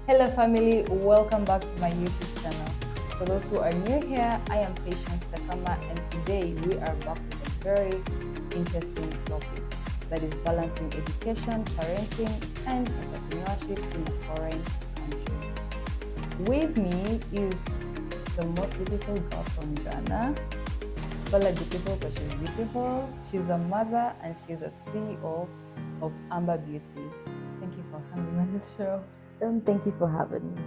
Hello family, welcome back to my YouTube channel. For those who are new here, I am Patience Takama and today we are back with a very interesting topic that is balancing education, parenting and entrepreneurship in a foreign country. With me is the most beautiful girl from Ghana. Well, beautiful, but she's beautiful. She's a mother and she's a CEO of Ayamba Beauty. Thank you for coming on this show. Thank you for having me.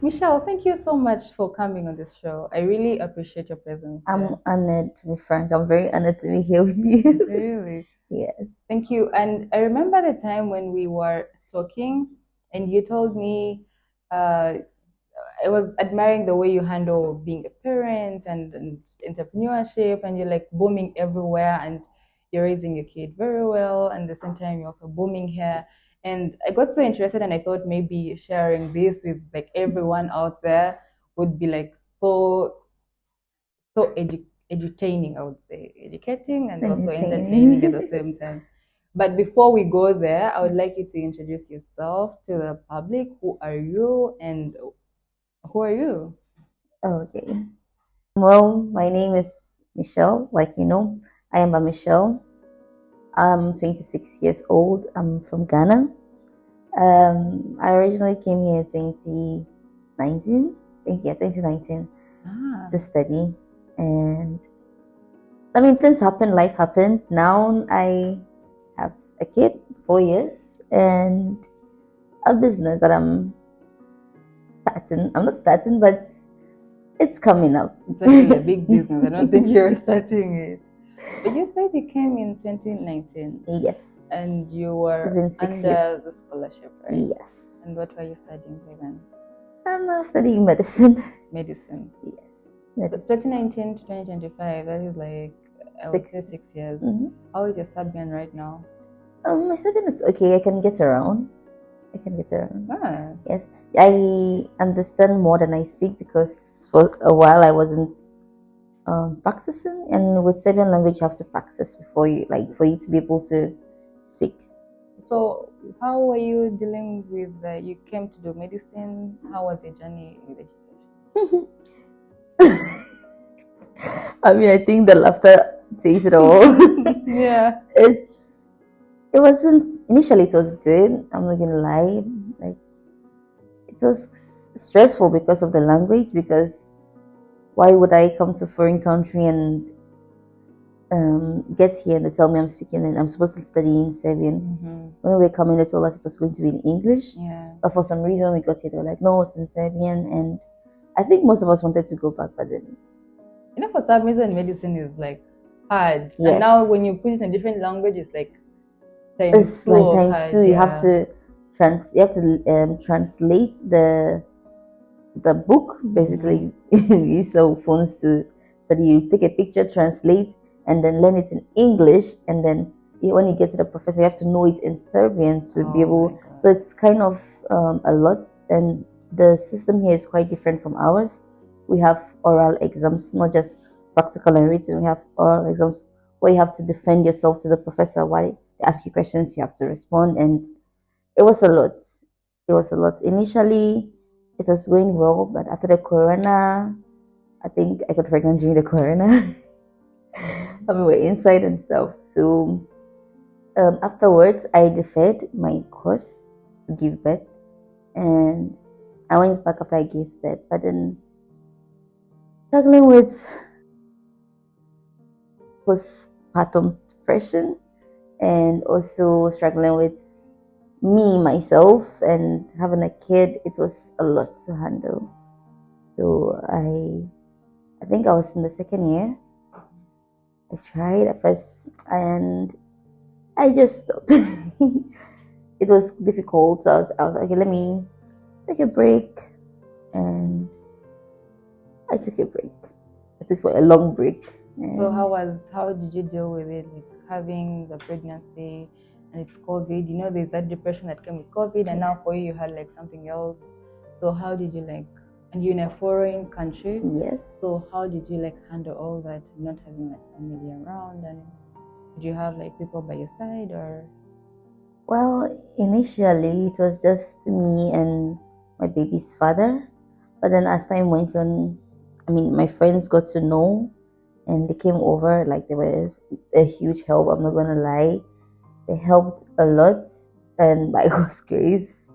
Michelle, thank you so much for coming on this show. I really appreciate your presence. I'm honored, to be frank. I'm very honored to be here with you. Really? Yes. Thank you. And I remember the time when we were talking and you told me I was admiring the way you handle being a parent and entrepreneurship, and you're like booming everywhere and you're raising your kid very well, and at the same time you're also booming here. And I got so interested and I thought maybe sharing this with like everyone out there would be like so edutaining, I would say, educating and also entertaining at the same time. But before we go there, I would like you to introduce yourself to the public. Who are you and who are you? Okay. Well, my name is Michelle. Like you know, I am a Michelle. I'm 26 years old. I'm from Ghana. I originally came here in 2019. Yeah, 2019 to study, and I mean things happen. Life happened. Now I have a kid, 4 years, and a business that I'm starting. I'm not starting, but it's coming up. It's actually a big business. I don't think you're starting it. But you said you came in 2019. Yes. And you were It's been 6 under years. the scholarship, right? Yes. And what were you studying by then? I'm studying medicine. Medicine. Yes. Medicine. 2019 to 2025, that is like, I would say 6 years. Mm-hmm. How is your Serbian right now? My Serbian is okay. I can get around. Ah. Yes. I understand more than I speak because for a while I wasn't practicing, and with Serbian language you have to practice before you for you to be able to speak. So how were you dealing with you came to do medicine? How was your journey with education? I mean, I think the laughter says it all. Yeah. It wasn't initially. It was good. I'm not gonna lie. Like it was stressful because of the language. Because why would I come to a foreign country and get here and they tell me I'm speaking and I'm supposed to study in Serbian? Mm-hmm. When we were coming, they told us it was going to be in English. Yeah. But for some reason, when we got here, they were like, "No, it's in Serbian." And I think most of us wanted to go back, but then for some reason, medicine is like hard. Yes. And now when you put it in a different language, it's like it's like times hard, two. You have to translate the book. Basically, you use the phones to study. You take a picture, translate, and then learn it in English. And then when you get to the professor, you have to know it in Serbian to be able. So it's kind of a lot. And the system here is quite different from ours. We have oral exams, not just practical and written. We have oral exams where you have to defend yourself to the professor. Why they ask you questions, you have to respond, and it was a lot. It was a lot. Initially, it was going well, but after the corona, I think I got pregnant during the corona. I mean, we're inside and stuff. So afterwards, I deferred my course to give birth, and I went back after I gave birth. But then struggling with postpartum depression, and also struggling with me myself and having a kid. It was a lot to handle. So I think I was in the second year. I tried at first and I just stopped. It was difficult, so I was like, okay, let me take a break. And I took a break. I took for a long break. So how did you deal with it, with having the pregnancy and it's COVID? You know, there's that depression that came with COVID, and now for you had like something else. So how did you like And you're in a foreign country. Yes. So how did you like handle all that, not having like family around, and did you have like people by your side or? Well, initially it was just me and my baby's father, but then as time went on, I mean, my friends got to know and they came over. Like they were a huge help. I'm not gonna lie, they helped a lot, and by God's grace,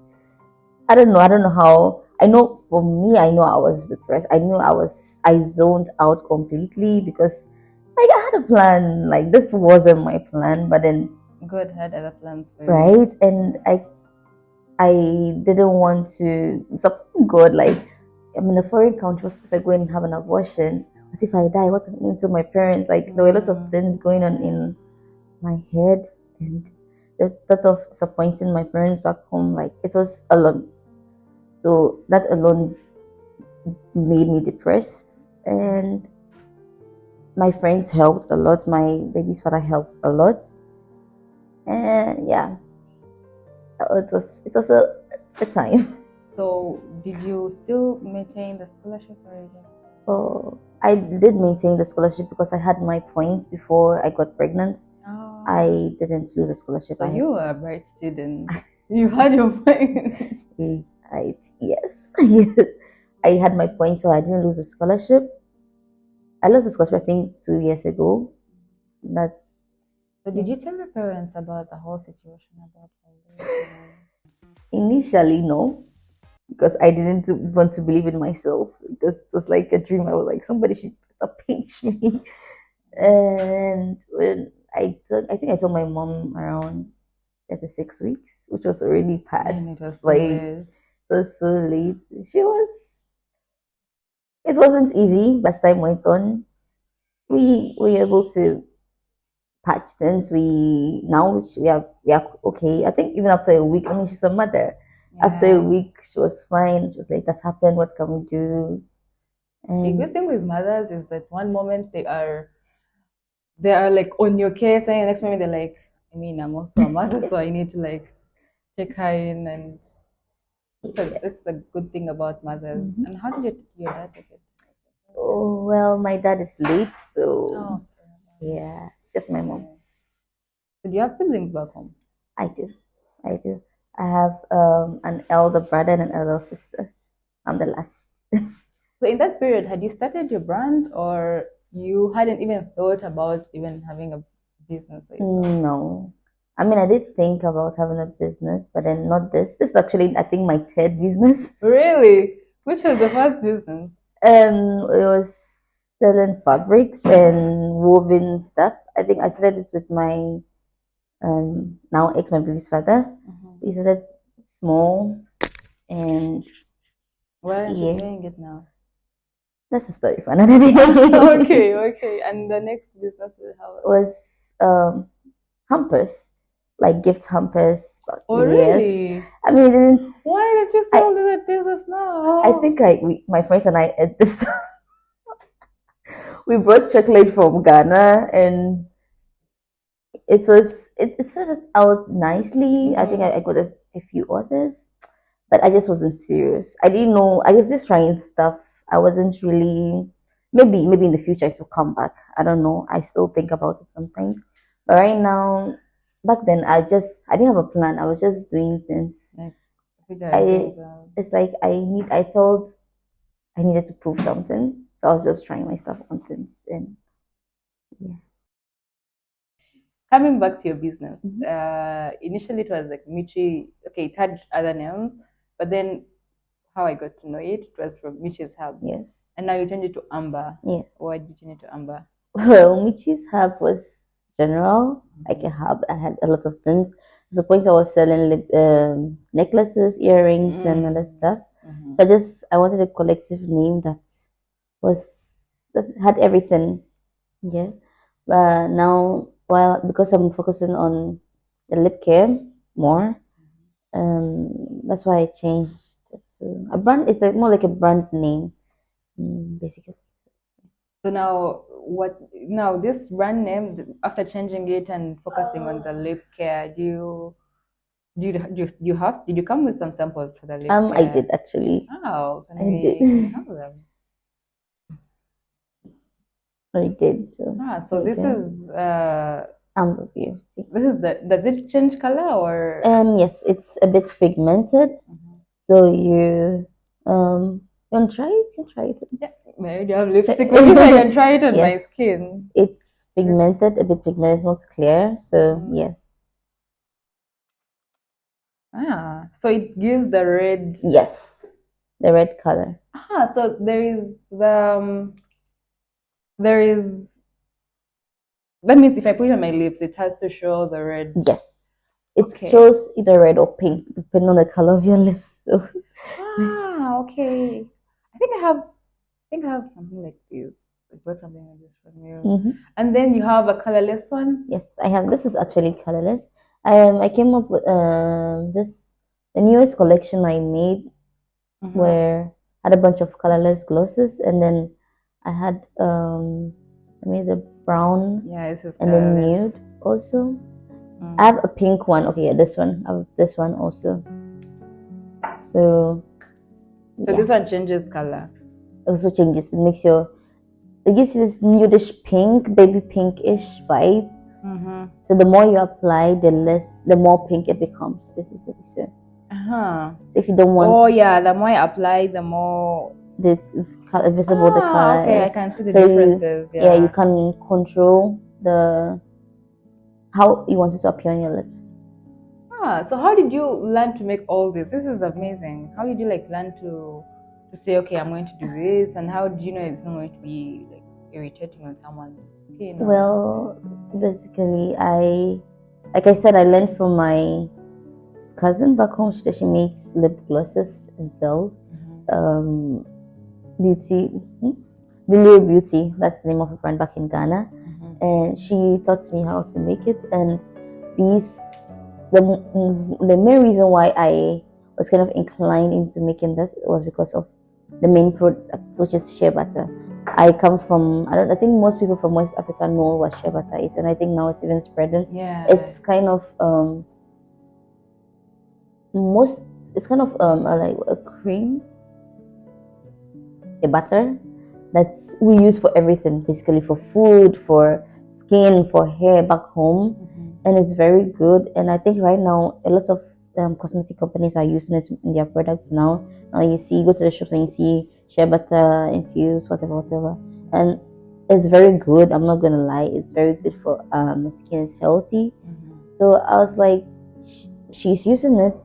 I don't know. I don't know how. I know for me, I know I was depressed. I knew I zoned out completely because, like, I had a plan. Like, this wasn't my plan, but then, God had other plans for you. right? And I didn't want to support God. Like, I'm in a foreign country. What if I go and have an abortion? What if I die? What happens to my parents? Like, there were lots of things going on in my head, and the thoughts of disappointing my parents back home. Like, it was a lot. So that alone made me depressed. And my friends helped a lot. My baby's father helped a lot. And yeah, it was a time. So did you still maintain the scholarship or you just? Oh, I did maintain the scholarship because I had my points before I got pregnant. Oh. I didn't lose the scholarship. So you were a bright student. You had your point. Yes, yes. I had my points, so I didn't lose the scholarship. I lost the scholarship, I think, 2 years ago. That's So did you tell your parents about the whole situation about all this? initially no, because I didn't want to believe in myself because it was like a dream. I was like, somebody should pinch me. And when I think I told my mom around 36 weeks, which was already past. And it was so like late. it was so late. It wasn't easy, but as time went on, we were able to patch things. We are okay. I think even after a week, I mean, she's a mother. After a week, she was fine. She was like, "That's happened. What can we do?" The good thing with mothers is that one moment they are like on your case, and the next moment they're like, I mean, I'm also a mother, so I need to like check her in, and that's the good thing about mothers. Mhm. And how did your dad take it? Oh, well, my dad is late, so Oh, sorry. yeah, just my mom. So do you have siblings back home? I do. I do. I have an elder brother and an elder sister. I'm the last. So in that period, had you started your brand or you hadn't even thought about even having a business? No. I mean, I did think about having a business, but then not this. This is actually, I think, my third business. Really? Which was the first business? It was selling fabrics and woven stuff. I think I started this with my now ex, my baby's father. We started small, and Where are you yeah, doing it now? that's a story for another day. Okay. And the next business was hampers, like gift hampers. But Oh, yes, really? I mean, it didn't. Why did you sell that business now? I think my friends and I at this time we brought chocolate from Ghana, and it started out nicely. I think I got a few orders, but I just wasn't serious. I didn't know. I was just trying stuff. I wasn't really. Maybe in the future it will come back. I don't know. I still think about it sometimes. But right now, back then I didn't have a plan. I was just doing things. It's like I felt I needed to prove something. So I was just trying my stuff on things, and yeah. Coming back to your business, initially it was like Michi. Okay, it had other names, but then how I got to know it was from Michi's Hub. Yes. And now you changed it to Amber. Yes. Why did you change it to Amber? Well, Michi's Hub was general, like a hub. I had a lot of things. At the point I was selling necklaces, earrings, and other stuff. So I wanted a collective name that had everything. Yeah. But now, because I'm focusing on the lip care more, that's why I changed it to a brand. It's like more like a brand name, basically. So now this brand name after changing it and focusing on the lip care, do you Did you come with some samples for the lip I care? did actually. Oh, I did. can we have them? I did. So So there you this go. is Amber beauty. does it change color or? Yes, it's a bit pigmented. Mhm. So you want to try it? You can try it. Yeah, maybe you have lipstick. Maybe I can try it on my Yes, skin. it's pigmented, a bit pigmented. It's not clear. So Mhm. yes, So it gives the red. yes, the red color. So there is that means if I put it on my lips, it has to show the red. Yes, it Okay. shows either red or pink depending on the color of your lips. So Okay. I think I have something like this. I got something like this from you. mhm. And then you have a colorless one. Yes, I have. This is actually colorless. I came up with this the newest collection I made Mm-hmm. where I had a bunch of colorless glosses, and then I had I made the brown Yeah, this is and the colorless. nude also. I Mm. have a pink one. Okay, yeah, this one. I have this one also. So So yeah, this one changes color. also changes. It gives you this nudish pink, baby pinkish vibe. Mm-hmm. So the more you apply, the more pink it becomes, basically. So, Uh-huh. so if you don't Oh want yeah, the more I apply, the more. the visible the Okay, color I is, can see the so you differences. yeah you Yeah. can control the how you want it to appear on your lips. So how did you learn to make all this? This is amazing. How did you like learn to say, okay, I'm going to do this, and how did you know it's not going to be like irritating on someone's skin or? Well, basically, like I said, I learned from my cousin back home. She makes lip glosses and sells Mhm. beauty. Lily Beauty, that's the name of a brand back in Ghana, Mhm. and she taught me how to make it. And these, the main reason why I was kind of inclined into making this was because of the main product, which is shea butter. I come from, I think most people from West Africa know what shea butter is, and I think now it's even spreading. Yeah. It's kind of most, it's kind of like a cream, a butter that we use for everything, basically for food, for skin, for hair back home, and it's very good. And I think right now a lot of cosmetic companies are using it in their products now. Now you see, go to the shops and you see shea butter infused, whatever, whatever, and it's very good. I'm not gonna lie, it's very good for the skin is healthy. So I was like, she's using it.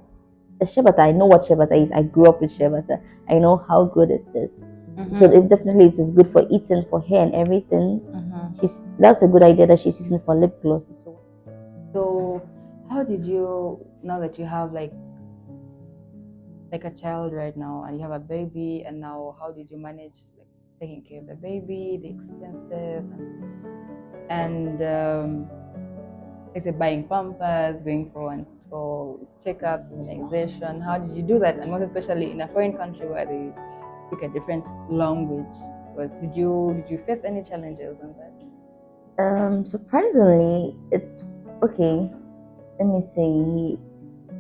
The shea butter, I know what shea butter is. I grew up with shea butter. I know how good it is. So it definitely it is good for eating, for hair and everything. That's a good idea that she's using for lip gloss. So how did you, now that you have like a child right now and you have a baby, and now how did you manage like taking care of the baby, the expenses, and is it buying pampers, going for checkups, immunization? How did you do that? And most especially in a foreign country where they speak a different language. Did you face any challenges on that? Surprisingly, okay. Let me say,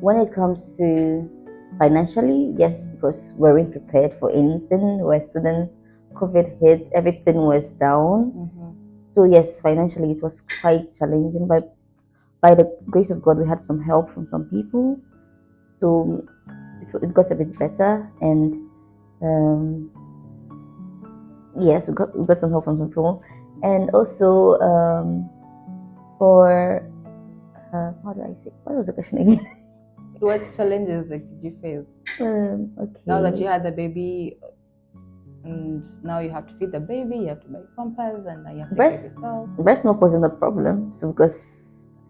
when it comes to financially, yes, because we weren't prepared for anything. We're students. COVID hit, everything was down. So yes, financially it was quite challenging, but by the grace of God, we had some help from some people. So it got a bit better, and um, yes, we got some help from some people, and also for how do I say? What was the question again? What challenges like did you face Okay. now that you had the baby, and now you have to feed the baby, you have to buy pampers, and now you have to take care of yourself? Breast milk wasn't a problem, so because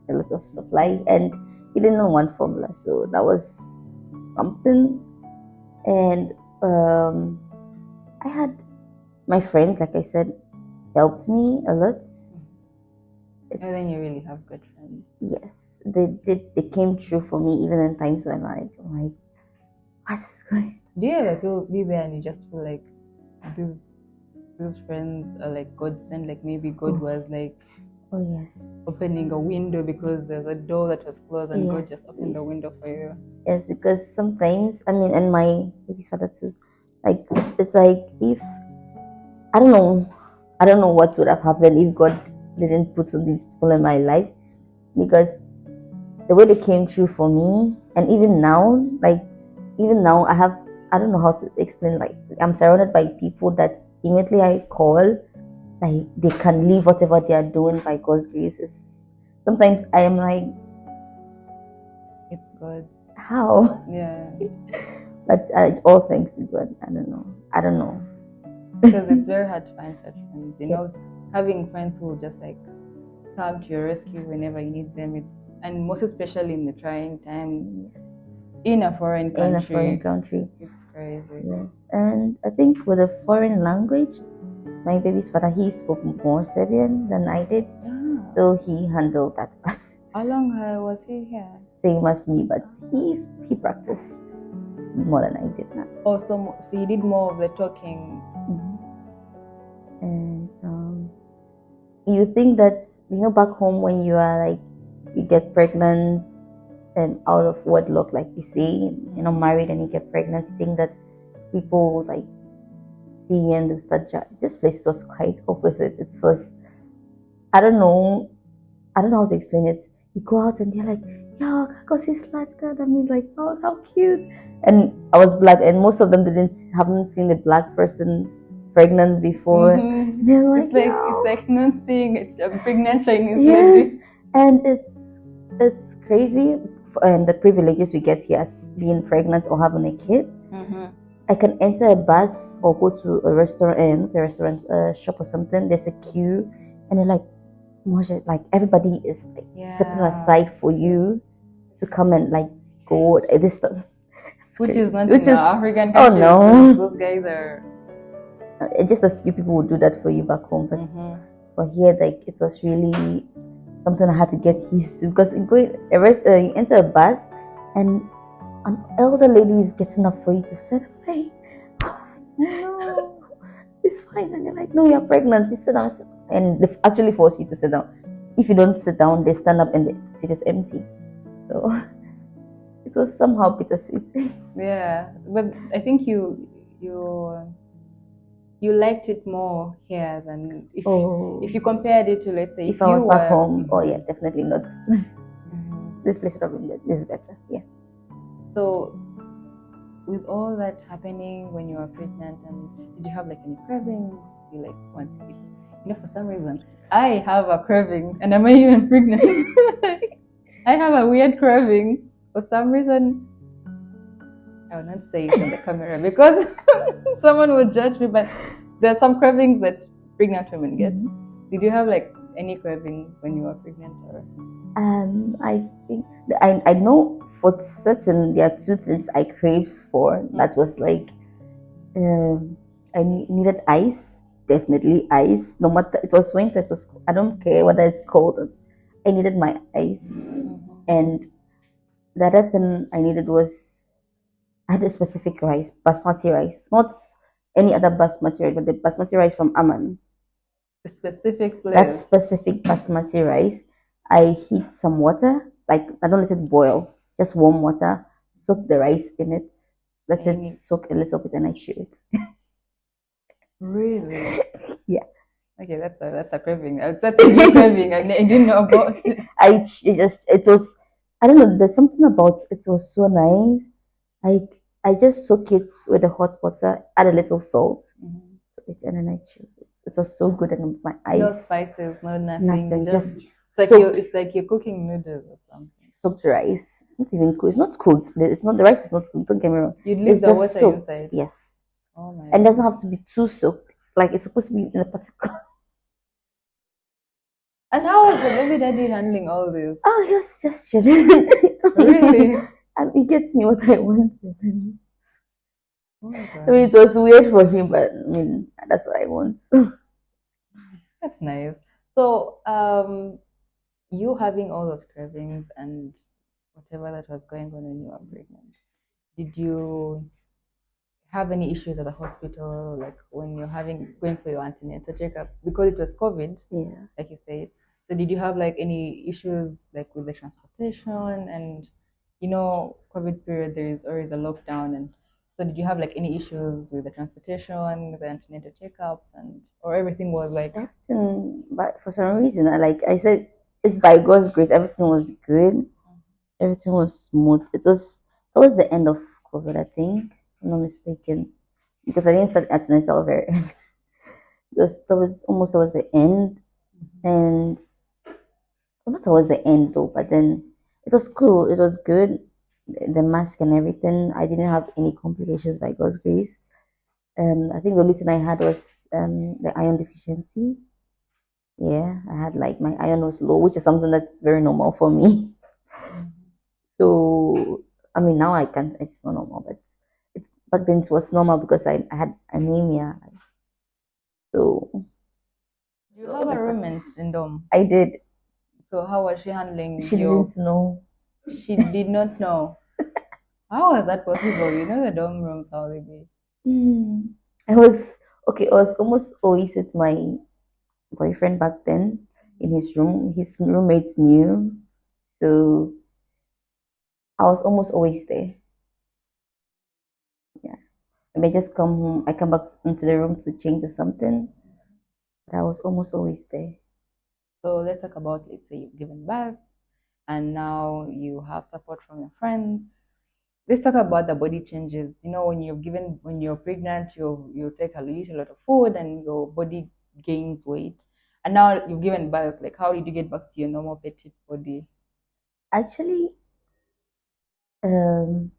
a lot of supply, and he didn't know one formula, so that was something. And I had my friends, like I said, helped me a lot. And then you really have good friends. Yes, they did. They came true for me even in times when I'm like, what's going? Do you ever be there and you just feel like these friends are like God sent, like maybe God was like Oh yes. opening a window because there's a door that was closed and God Yes, just opened the yes. window for you. Yes, because sometimes, I mean, and my baby's father too, like, it's like if, I don't know, I don't know what would have happened if God didn't put some of these people in my life, because the way they came through for me, and even now, like, even now, I don't know how to explain, like, I'm surrounded by people that immediately I call, like, they can leave whatever they are doing by God's grace. Sometimes I am like, It's God. how? Yeah. But all thanks to God. I don't know. I don't know. Because it's very hard to find such friends. You know, having friends who will just like come to your rescue whenever you need them. And most especially in the trying times in a foreign country. In a foreign country. It's crazy. Yes. And I think with a foreign language, my baby's father, he spoke more Serbian than I did. Yeah. So he handled that part. How long was he here? Same as me, but he practiced more than I did now. Oh, so he did more of the talking. And you think that, back home when you are like, you get pregnant and out of wedlock, like you say, married and you get pregnant, you think that people like see you and they start this place was quite opposite. It was, I don't know how to explain it. You go out and you're like, yo, go see Slatka. I mean, like, oh, how cute. And I was black, and most of them haven't seen a black person pregnant before. Mm-hmm. They're like, it's like not seeing a pregnant Chinese yes, lady. And it's crazy, and the privileges we get here as being pregnant or having a kid. Mm-hmm. I can enter a bus or go to a restaurant, a shop or something. There's a queue, and they're like, like everybody is like setting aside for you to come and like go this stuff. Which is not in African countries. Oh no, those guys are. Just a few people would do that for you back home, but for here, like, it was really something I had to get used to, because you enter a bus and an elder lady is getting up for you to sit. I'm like, no, it's fine. And they're like, no, you're pregnant. You sit down. And they actually force you to sit down. If you don't sit down, they stand up and the seat is empty. So it was somehow bittersweet. Yeah, but I think you liked it more here than if you compared it to, let's say, if I was back home. Oh yeah, definitely not. This place would have been better. This is better. Yeah. So, with all that happening when you were pregnant, and did you have like any cravings? You like want to eat? For some reason, I have a craving, and I'm not even pregnant. I have a weird craving for some reason. I will not say it on the camera because someone will judge me, but there are some cravings that pregnant women get. Did you have like any cravings when you were pregnant? Or? I think I know for certain there are two things I craved for. That was like, I needed ice. Definitely ice. No matter it was winter, I don't care whether it's cold. I needed my ice. And the other thing I needed was, I had a specific rice, basmati rice, not any other basmati rice, but the basmati rice from Aman. The specific place. That specific basmati rice, I heat some water, like I don't let it boil, just warm water, soak the rice in it, let it soak a little bit, and I chew it. Really? Yeah. Okay, that's a craving. That's a new craving. I didn't know about it. It was, I don't know, there's something about it was so nice. I just soak it with the hot water, add a little salt to it, and then I chew it. It was so good, and my eyes. No spices, no nothing. Just it's like you're cooking noodles or something. Soaked rice. It's not even cooked. It's not cooked. It's not, the rice is not cooked. Don't get me wrong. You leave the water inside. Yes. Oh my. And it doesn't have to be too soaked. Like, it's supposed to be in a particular. And how was the baby daddy handling all this? Oh, he was just chilling. Really? And he gets me what I want. Oh my God. I mean, it was weird for him, but I mean, that's what I want. That's nice. So, you having all those cravings and whatever that was going on when you were pregnant, did you have any issues at the hospital, like when you're going for your antenatal checkup, because it was COVID, like you said? So did you have like any issues like with the transportation and COVID period there is always a lockdown, and so did you have like any issues with the transportation, the antenatal checkups, and or everything was like Everything, but for some reason, like I said, it's by God's grace. Everything was good. Everything was smooth. It was towards the end of COVID, I think, if I'm not mistaken, because I didn't start antenatal very. That was almost towards the end, and well, not towards the end though. But then it was cool. It was good. The mask and everything. I didn't have any complications by God's grace. I think the only thing I had was the iron deficiency. Yeah, I had like my iron was low, which is something that's very normal for me. So I mean now I can't. It's not normal, but then it was normal because I had anemia. So you have a roommate in dorm. I did. So how was she handling She your? didn't know. She did not know. How was that possible? You know the dorm rooms how they be. I was okay. I was almost always with my boyfriend back then in his room. His roommates knew, so I was almost always there. Yeah, I may just come home. I come back into the room to change or something, but I was almost always there. So let's talk about, let's say you've given birth and now you have support from your friends. Let's talk about the body changes. When you're pregnant, you eat a lot of food and your body gains weight. And now you've given birth. Like, how did you get back to your normal petite body? Actually, um,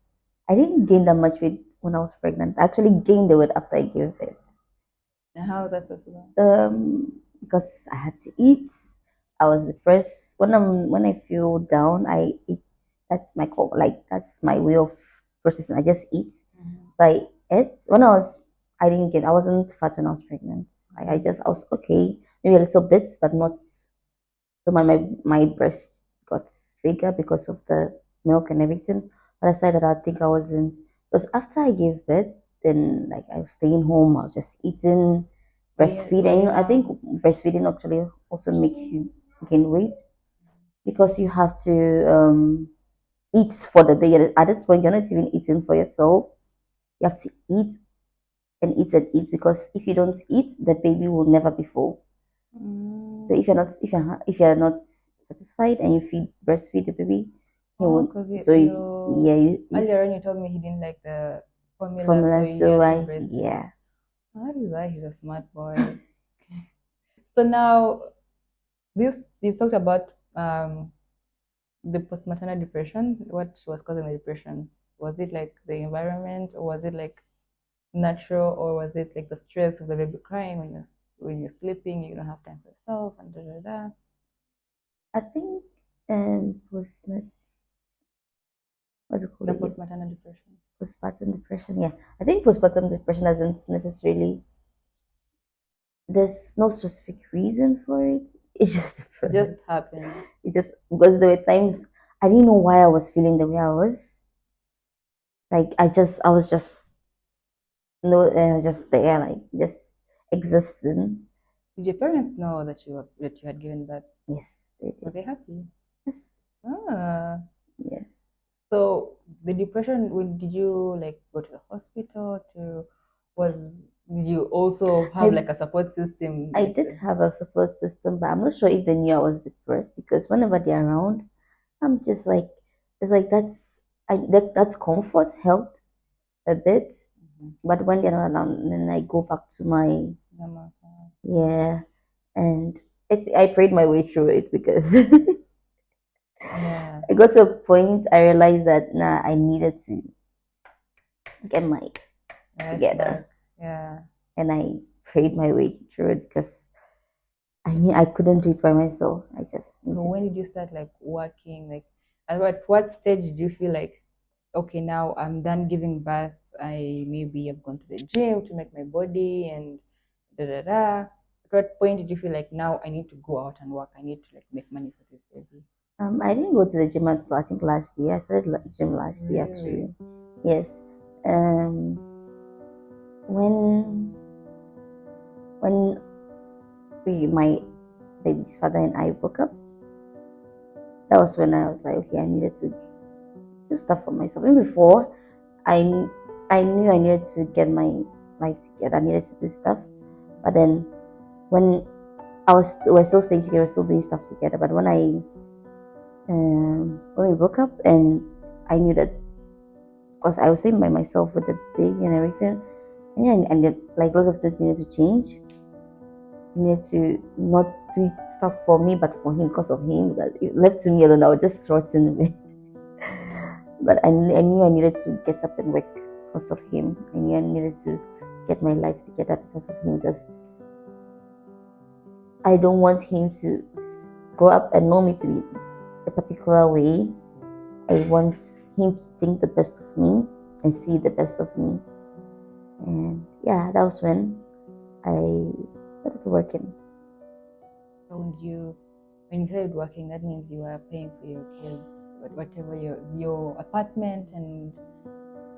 I didn't gain that much weight when I was pregnant. I actually gained the weight after I gave birth. And how is that possible? Because I had to eat. I was depressed. When I feel down, I eat. That's my way of processing. I just eat. So I ate. I didn't get. I wasn't fat when I was pregnant. I was okay, maybe a little bit, but not. So my breast got bigger because of the milk and everything. But aside that, I think I wasn't. Because after I gave birth, then like I was staying home. I was just eating, breastfeeding. I think breastfeeding actually also makes you gain weight because you have to eat for the baby. At this point, you're not even eating for yourself. You have to eat and eat and eat because if you don't eat, the baby will never be full. So if you're not satisfied and you breastfeed the baby, he won't. Because So yeah, earlier on you told me he didn't like the formula. so So you breast. yeah. That is why he's a smart boy. So now this you talked about the postmaternal depression. What was causing the depression? Was it like the environment, or was it like natural, or was it like the stress of the baby crying when you're sleeping, you don't have time for yourself, and da da da. I think post what's it called The again? postmaternal depression. Postpartum depression. Yeah, I think postpartum depression doesn't necessarily. There's no specific reason for it. It's just It just happened. it just because there were times I didn't know why I was feeling the way I was. Like I was just no, just there, like just existing. Did your parents know that you had given birth? Yes, they Were did. they happy? Yes, Ah. yes. So the depression, did you like go to the hospital to was did you also have I like a support system I like did have a support system, but I'm not sure if they knew I was depressed because whenever they're around, I'm just like it's like that's comfort helped a bit. But when they're not around, then I go back to my normal? yeah, and I prayed my way through it because Yeah, I got to a point I realized that I needed to get my right together, back. Yeah. and I prayed my way through it because I knew I couldn't do it by myself. I just So needed. when did you start like working? Like at what stage did you feel like, okay, now I'm done giving birth. I maybe have gone to the gym to make my body and da da da. At what point did you feel like now I need to go out and work? I need to like make money for this baby. I didn't go to the gym until I think last year. I started gym last year Really? actually. Yes. Um, when when my baby's father and I broke up. That was when I was like, okay, I needed to do stuff for myself. Even before, I knew I needed to get my life together. I needed to do stuff. But then when we're still staying together, still doing stuff together. But when we broke up, and I knew that because I was staying by myself with the baby and everything, and like lots of things needed to change. I needed to not do stuff for me, but for him, because of him. That it left to me alone, I would just rot in bed. But I knew I needed to get up and work because of him. I knew I needed to get my life together because of him. Because I don't want him to grow up and know me to be a particular way. I want him to think the best of me and see the best of me. And yeah, that was when I started working. So when you started working, that means you were paying for your kids, whatever your apartment, and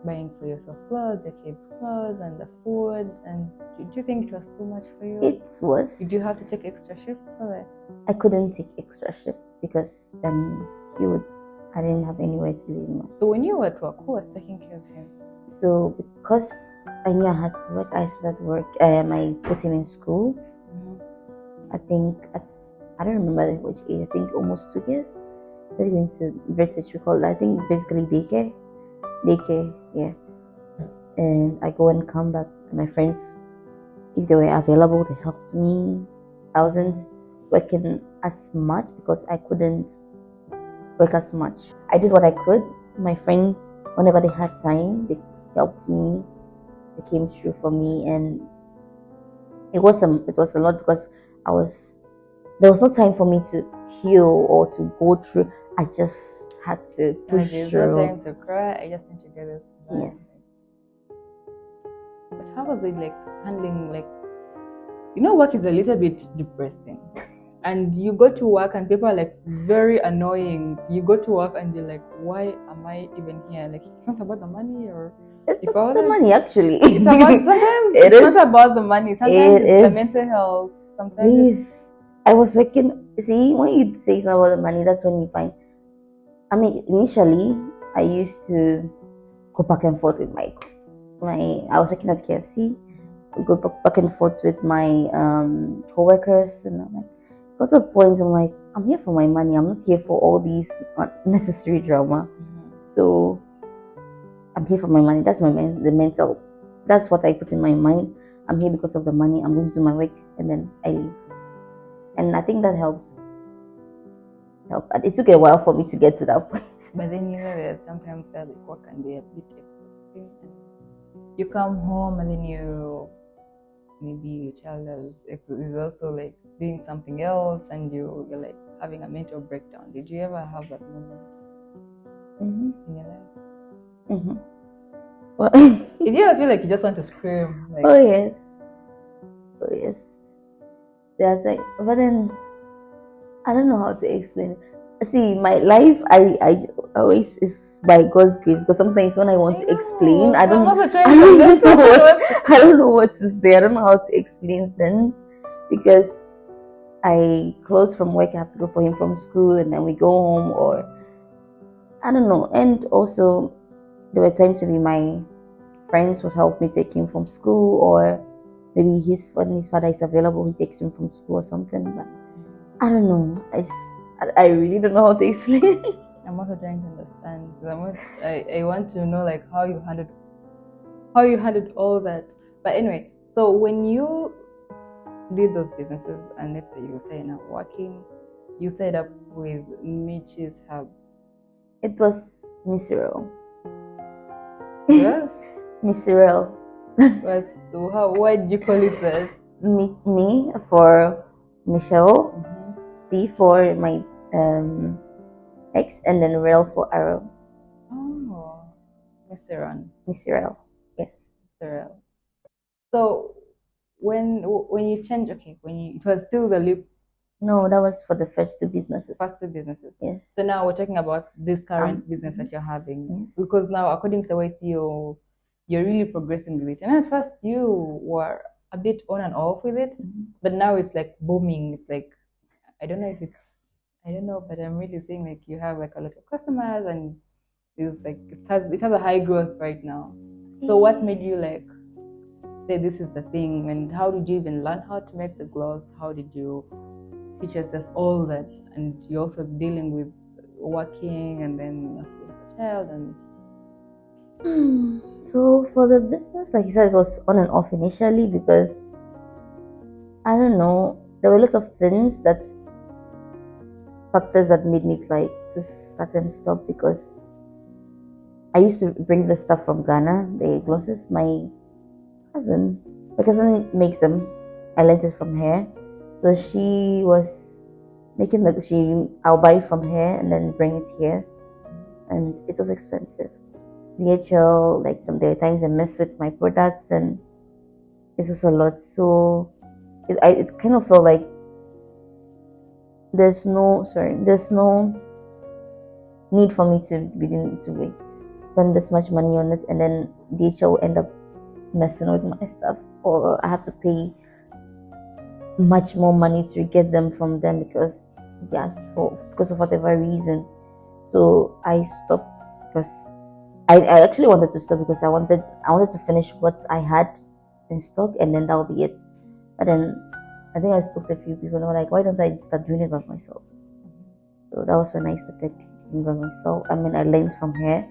buying for yourself clothes, your kids' clothes, and the food. And do you think it was too much for you? It was. Did you have to take extra shifts for that? I couldn't take extra shifts because then I didn't have anywhere to live. So when you were at work, who was taking care of him? So because I knew I had to work, I started work. I put him in school. I think I don't remember which age. I think almost 2 years. So he went to British. We call it. I think it's basically daycare. Daycare, yeah. And I go and come back. And my friends, if they were available, they helped me. I wasn't working as much because I couldn't work as much. I did what I could. My friends, whenever they had time, they helped me. They came through for me, and it was a lot because there was no time for me to heal or to go through. I just had to push There's through. no time to cry. I just need to get this done. Yes. But how was it like handling, like, work is a little bit depressing. And you go to work and people are like very annoying. You go to work and you're like, why am I even here? Like, it's not about the money, or It's about the money, actually. It's about sometimes it's not about the money. Sometimes it's the mental health. Sometimes I was working. See, when you say it's not about the money, that's when you find. I mean, initially, I used to go back and forth with my. I was working at KFC. We go back and forth with my co-workers, and I'm like, got to a point I'm like, I'm here for my money. I'm not here for all these unnecessary drama. So I'm here for my money. That's the mental. That's what I put in my mind. I'm here because of the money. I'm going to do my work, and then I leave. And I think that helped. But it took a while for me to get to that point. But then that sometimes work can be a bit exhausting. You come home and then maybe your child is also like doing something else, and you're like having a mental breakdown. Did you ever have that moment in your life? Well, did you ever feel like you just want to scream? Like, oh yes. That's like, but then I don't know how to explain it. See, my life, I always is by God's grace, because sometimes when I want to explain, I don't know what to say. I don't know how to explain things, because I close from work, I have to go for him from school, and then we go home, or I don't know. And also, there were times maybe my friends would help me take him from school, or maybe when his father is available, he takes him from school or something. But I don't know. I really don't know how to explain. I'm also trying to understand, because I want to know like how you handled all that. But anyway, so when you did those businesses, and let's say you say you're not working, you set up with Mitch's Hub. It was Miserable. Yes? Miserable. But why did you call it that? Me for Michelle, C for my X, and then Rail for Arrow. Oh, Miserable. Yes. Miserable. So when you change, it was still the lip. No, that was for the first two businesses. Yes. So now we're talking about this current business that you're having. Yes. Because now, according to the way you're really progressing with it. And at first you were a bit on and off with it, but now it's like booming. It's like I don't know if it's, I don't know, but I'm really seeing like you have like a lot of customers and it's like it has a high growth right now. So what made you like say this is the thing, and how did you even learn how to make the gloves? How did you teach yourself all that? And you're also dealing with working and then nursing a child and So for the business, like you said, it was on and off initially because I don't know, there were lots of things that factors that made me like to start and stop because I used to bring the stuff from Ghana, the glosses. My cousin makes them. I learned it from her. So she was making I'll buy it from her and then bring it here. And it was expensive. DHL, like there were times I messed with my products and it was a lot. So it kind of felt like there's no need for me to spend this much money on it, and then DHL will end up messing with my stuff, or I have to pay much more money to get them from them because of whatever reason. So I stopped because I actually wanted to stop because I wanted to finish what I had in stock and then that will be it. But then I think I spoke to a few people and they were like, why don't I start doing it by myself? So that was when I started doing it by myself. I mean, I learned from her,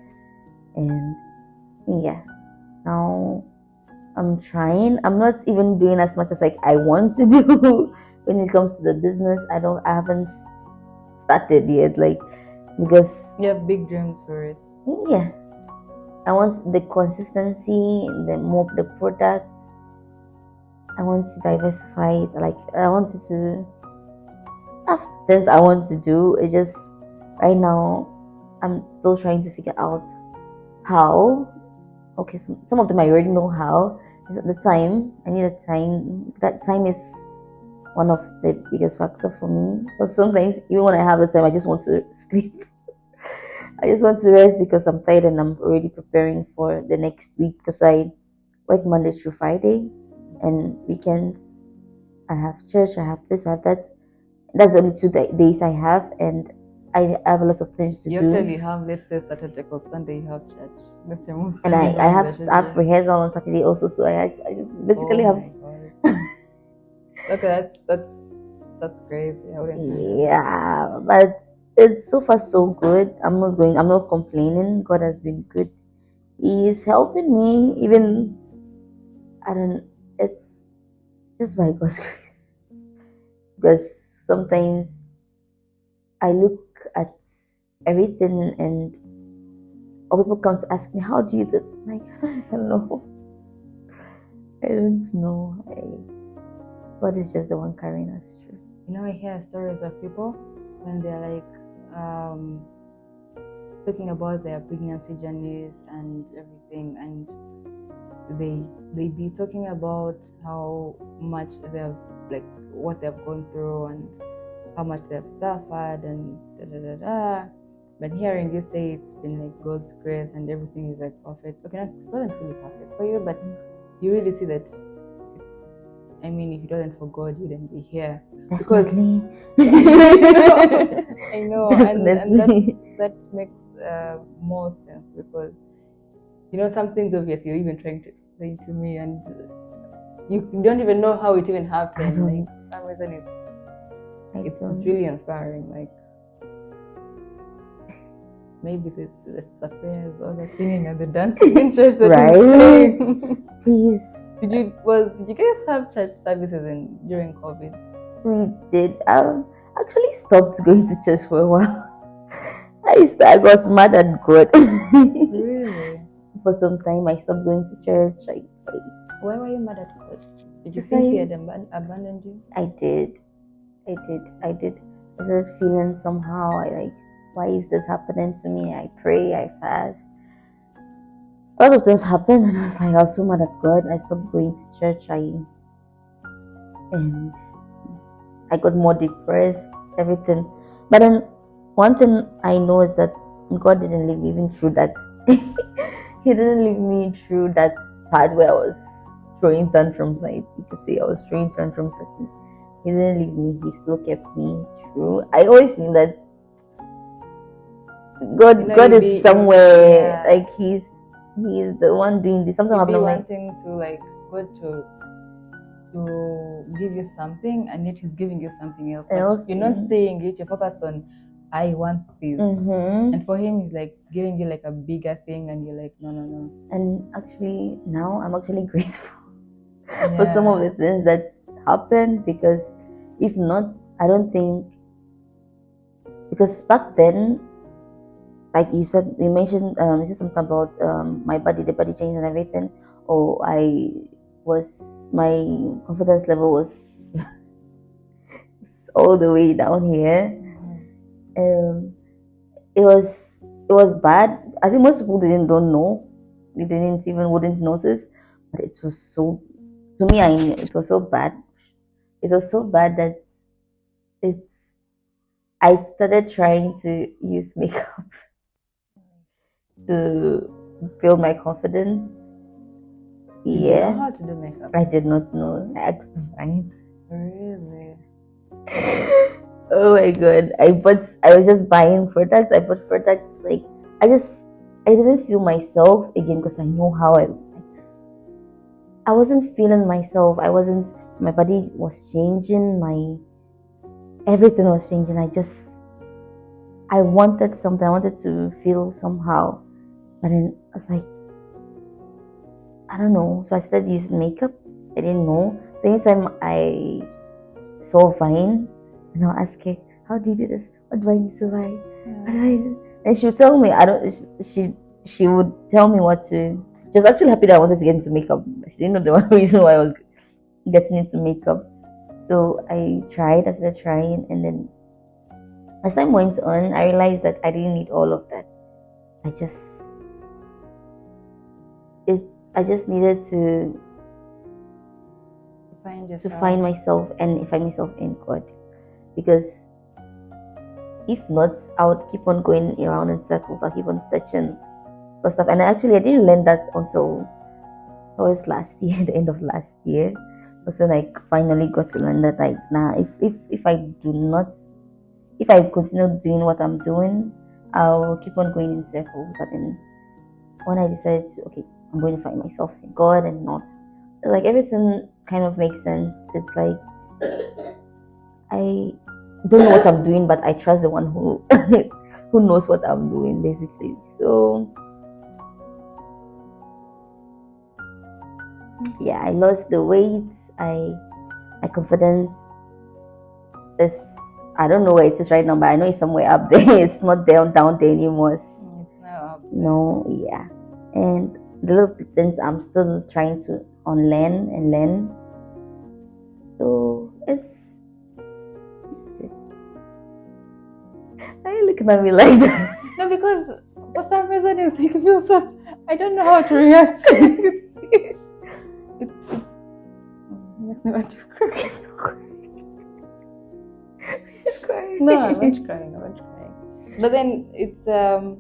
and yeah, now I'm trying. I'm not even doing as much as like I want to do when it comes to the business. I haven't started yet, like because you have big dreams for it. Yeah, I want the consistency, the products. I want to diversify it. Like I wanted to have things I want to do. It just right now I'm still trying to figure out how. Okay, some of them I already know how. Is at the time I need a time. That time is one of the biggest factor for me. Because sometimes even when I have the time, I just want to sleep. I just want to rest because I'm tired and I'm already preparing for the next week because I work Monday through Friday and weekends I have church, I have this, I have that. That's the only 2 days I have, and I have a lot of things to do. You actually have, let's say, Saturday or Sunday, you have church. Let's say most and I have rehearsal on Saturday also, so I just basically have. Okay, that's crazy. Yeah, but it's so far so good. I'm not complaining. God has been good. He is helping me. Even it's just by God's grace. Because sometimes I look at everything and people come to ask me, how do you do this? I'm like, I don't know. I don't know. God is just the one carrying us through. You know, I hear stories of people when they're like talking about their pregnancy journeys and everything, and they be talking about how much they've like what they've gone through and how much they've suffered and da da da da. But hearing you say it's been like God's grace and everything is like perfect. Okay, it wasn't really perfect for you, but you really see that. I mean, if it wasn't for God, you wouldn't be here. Definitely. I know, and that makes more sense because you know some things obvious you're even trying to explain to me, and you don't even know how it even happened. Like for some reason, it's really inspiring. Like maybe it's the prayers or the singing and the dancing in church that right? Please. Did you guys have church services during COVID? We did. Actually stopped going to church for a while. I got mad at God. Really? For some time, I stopped going to church. Why were you mad at God? Did you think He had abandoned you? I did. I started feeling somehow. Why is this happening to me? I pray, I fast. A lot of things happened, and I was so mad at God. I stopped going to church. And I got more depressed, everything. But then one thing I know is that God didn't leave me even through that. He didn't leave me through that part where I was throwing tantrums. You could say I was throwing tantrums He didn't leave me. He still kept me true. I always knew that God is somewhere. Like he's the one doing this. Something happened. Wanting to like God to give you something, and yet He's giving you something else. But you're not saying it. You're focused on I want this, and for Him, He's like giving you like a bigger thing, and you're like no. And actually, now I'm actually grateful for some of the things that happened, because if not, I don't think, because back then, like you said, you said something about the body change and everything. Oh, my confidence level was all the way down here. It was bad. I think most people don't know. They wouldn't notice, but it was so. To me, I knew it was so bad. It was so bad that I started trying to use makeup to build my confidence. Did you know how to do makeup? I did not know. I asked mine. Really? Oh my god! I was just buying products. I bought products like I didn't feel myself again, because I know how I wasn't feeling myself. My body was changing. Everything was changing. I wanted something. I wanted to feel somehow, but then I was like, I don't know. So I started using makeup. I didn't know. So anytime I saw Vine, and I'll ask her, how do you do this? What do I need to buy? And she would tell me. She would tell me what to. She was actually happy that I wanted to get into makeup. She didn't know the one reason why I was getting into makeup. So I started trying, and then as time went on, I realized that I didn't need all of that. I just needed to find myself and find myself in God, because if not, I would keep on going around in circles. I'll keep on searching for stuff, and I didn't learn that until last year, the end of last year. That's when I finally got to learn that, like, nah, if I continue doing what I'm doing, I'll keep on going in circles. But then when I decided to, okay, I'm going to find myself in God and not, like, everything kind of makes sense. It's like I don't know what I'm doing, but I trust the one who who knows what I'm doing, basically. So yeah, I lost the weight. My confidence is, I don't know where it is right now, but I know it's somewhere up there. It's not down there anymore. It's not up there. No, yeah. And the little things I'm still trying to unlearn and learn. So it's good. Why are you looking at me like that? No, because for some reason it's like, it feels so, I don't know how to react. It makes me want to cry. Just crying. No, I'm not crying. But then it's I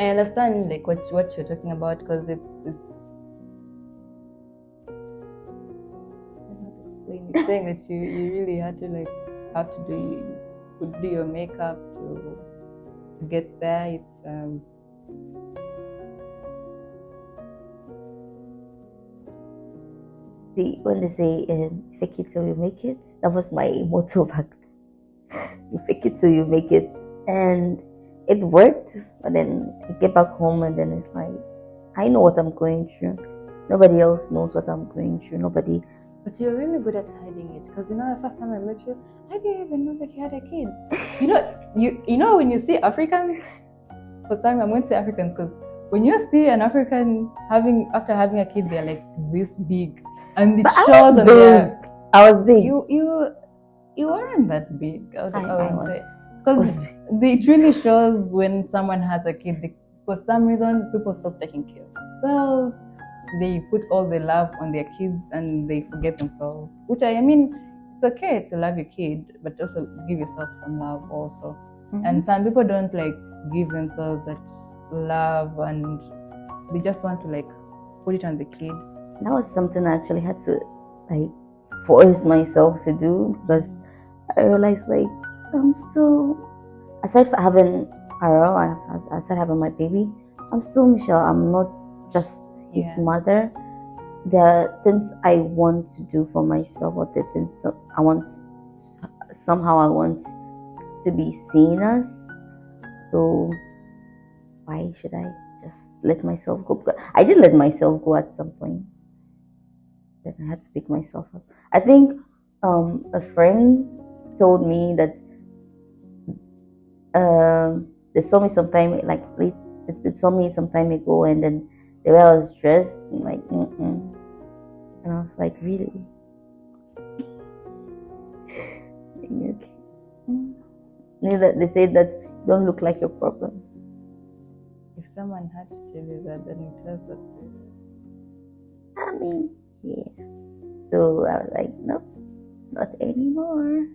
understand like what you're talking about, because it's I don't know how to explain. It's saying that you really had to like have to do your makeup to get there. It's See, when they say fake it till you make it, that was my motto back then. You fake it till you make it, and it worked. But then I get back home, and then it's like, I know what I'm going through. Nobody else knows what I'm going through. Nobody. But you're really good at hiding it, because the first time I met you, I didn't even know that you had a kid. You know when you see Africans, for some I'm going to say Africans, because when you see an African after having a kid, they're like this big. And it shows on their. I was big. You weren't that big. I would say, because it really shows when someone has a kid. For some reason, people stop taking care of themselves. They put all the love on their kids and they forget themselves. Which I mean, it's okay to love your kid, but also give yourself some love also. Mm-hmm. And some people don't like give themselves that love, and they just want to like put it on the kid. That was something I actually had to like force myself to do, because I realized like I'm still, aside from having Carol and aside having my baby, I'm still Michelle. I'm not just his Yeah. mother. There are things I want to do for myself, or the things I want, somehow I want to be seen as. So why should I just let myself go? Because I did let myself go at some point. Then I had to pick myself up. I think a friend told me that they saw me sometime, like it saw me some time ago, and then the way I was dressed, like mm-mm. And I was like, really? Okay. They said that you don't look like your problem. If someone had to tell you that, then it was that serious. I mean, yeah. So I was like, nope, not anymore.